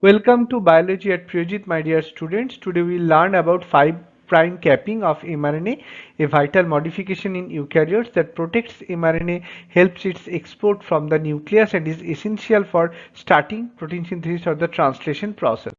Welcome to Biology at Priyajit, my dear students. Today we will learn about 5' capping of mRNA, a vital modification in eukaryotes that protects mRNA, helps its export from the nucleus and is essential for starting protein synthesis or the translation process.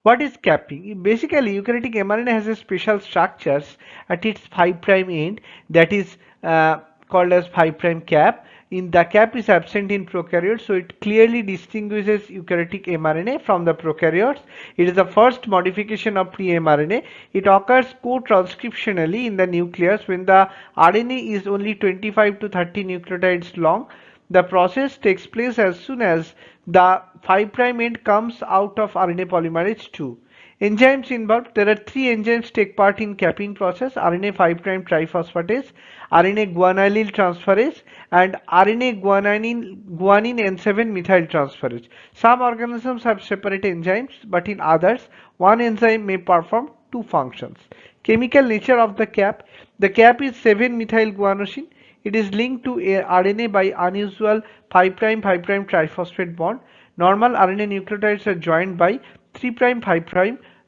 What is capping? Basically, eukaryotic mRNA has a special structures at its 5' end that is called as 5' cap. In the cap is absent in prokaryotes, so it clearly distinguishes eukaryotic mRNA from the prokaryotes. It is the first modification of pre-mRNA. It occurs co-transcriptionally in the nucleus when the RNA is only 25 to 30 nucleotides long. The process takes place as soon as the 5' end comes out of RNA polymerase II. Enzymes involved. There are three enzymes take part in capping process: RNA 5' triphosphatase, RNA guanylyl transferase, and RNA guanine N7 methyltransferase. Some organisms have separate enzymes, but in others, one enzyme may perform two functions. Chemical nature of the cap. The cap is 7-methyl guanosine. It is linked to a RNA by unusual 5' triphosphate bond. Normal RNA nucleotides are joined by 3' 5'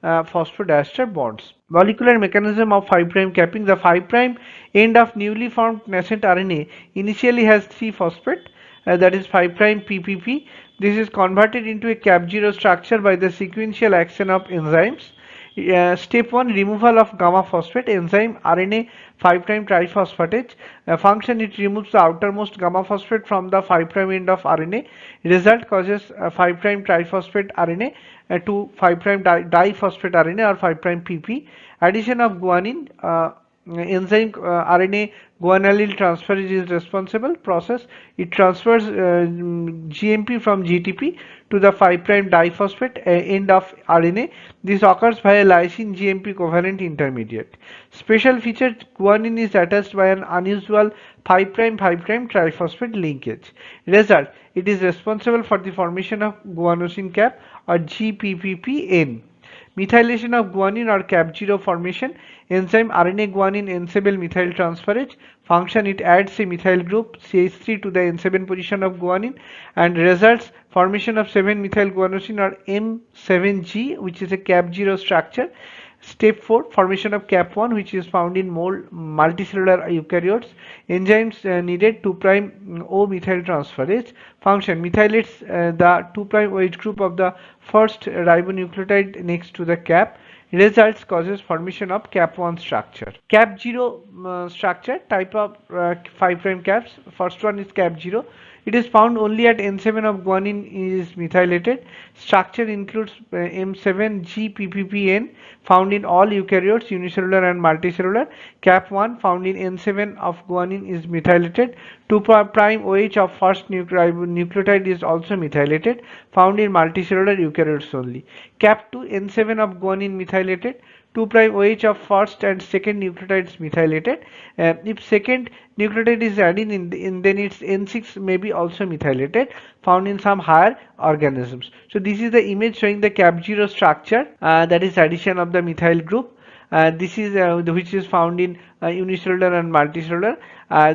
phosphodiester bonds. Molecular mechanism of 5' capping. The 5' end of newly formed nascent RNA initially has 3-phosphate, that is 5' PPP. This is converted into a cap0 structure by the sequential action of enzymes. Step 1, removal of gamma phosphate. Enzyme RNA 5' triphosphatase. Function: it removes the outermost gamma phosphate from the 5' end of RNA. Result causes 5' triphosphate RNA to 5' diphosphate RNA or 5' PP. Addition of guanine. Enzyme RNA guanylyl transferase is responsible process. It transfers GMP from GTP to the 5' diphosphate end of RNA. This occurs via lysine GMP covalent intermediate. Special feature: guanine is attached by an unusual 5' triphosphate linkage. Result: it is responsible for the formation of guanosine cap or GPPPN. Methylation of guanine or cap0 formation. Enzyme RNA guanine N7 methyltransferase. Function: it adds a methyl group CH3 to the N7 position of guanine and results formation of 7-methyl guanosine or M7G, which is a cap0 structure. Step 4, formation of cap1, which is found in multicellular eukaryotes. Enzymes needed 2' O methyltransferase. Function: methylates the 2' OH group of the first ribonucleotide next to the cap. Results causes formation of cap1 structure. Cap0 structure. Type of 5' caps. First one is cap0. It is found only at N7 of guanine is methylated. Structure includes M7GPPN, found in all eukaryotes, unicellular and multicellular. Cap1 found in N7 of guanine is methylated. 2' OH of first nucleotide is also methylated, found in multicellular eukaryotes only. Cap2 N7 of guanine methylated. 2' OH of first and second nucleotides methylated. If second nucleotide is added in then its N6 may be also methylated, found in some higher organisms. So this is the image showing the cap0 structure, that is addition of the methyl group. This is which is found in unicellular and multicellular.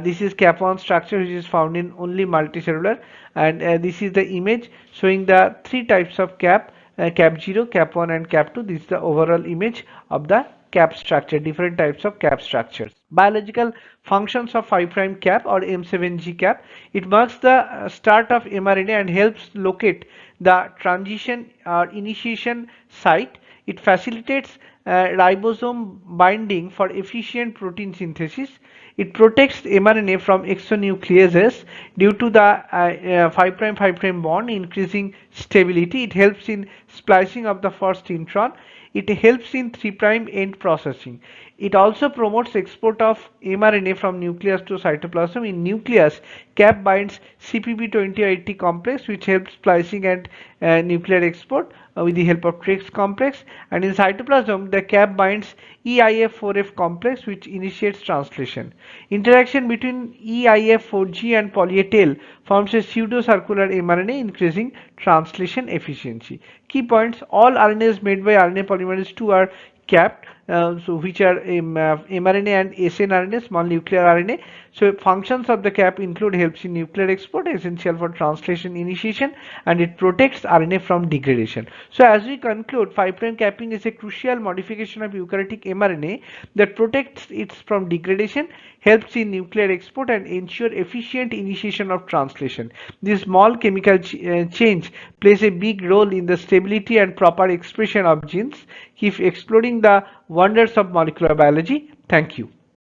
This is cap1 structure, which is found in only multicellular, and this is the image showing the three types of cap0, cap1 and cap2. This is the overall image of the cap structure, different types of cap structures. Biological functions of 5' cap or M7G cap. It marks the start of mRNA and helps locate the transition or initiation site. It facilitates ribosome binding for efficient protein synthesis. It protects mRNA from exonucleases due to the 5' bond, increasing stability. It helps in splicing of the first intron. It helps in 3' end processing. It also promotes export of mRNA from nucleus to cytoplasm. In nucleus, cap binds CPP2080 complex, which helps splicing and nuclear export with the help of TREX complex, and in cytoplasm the cap binds EIF4F complex, which initiates translation. Interaction between EIF4G and poly-A tail forms a pseudo-circular mRNA, increasing translation efficiency. Key points: all RNAs made by RNA polymerase II are capped. so which are mRNA and snRNA, small nuclear RNA. So functions of the cap include helps in nuclear export, essential for translation initiation, and it protects RNA from degradation. So as we conclude, 5' capping is a crucial modification of eukaryotic mRNA that protects it from degradation, helps in nuclear export, and ensure efficient initiation of translation. This small chemical change plays a big role in the stability and proper expression of genes. Keep exploring the wonders of molecular biology. Thank you.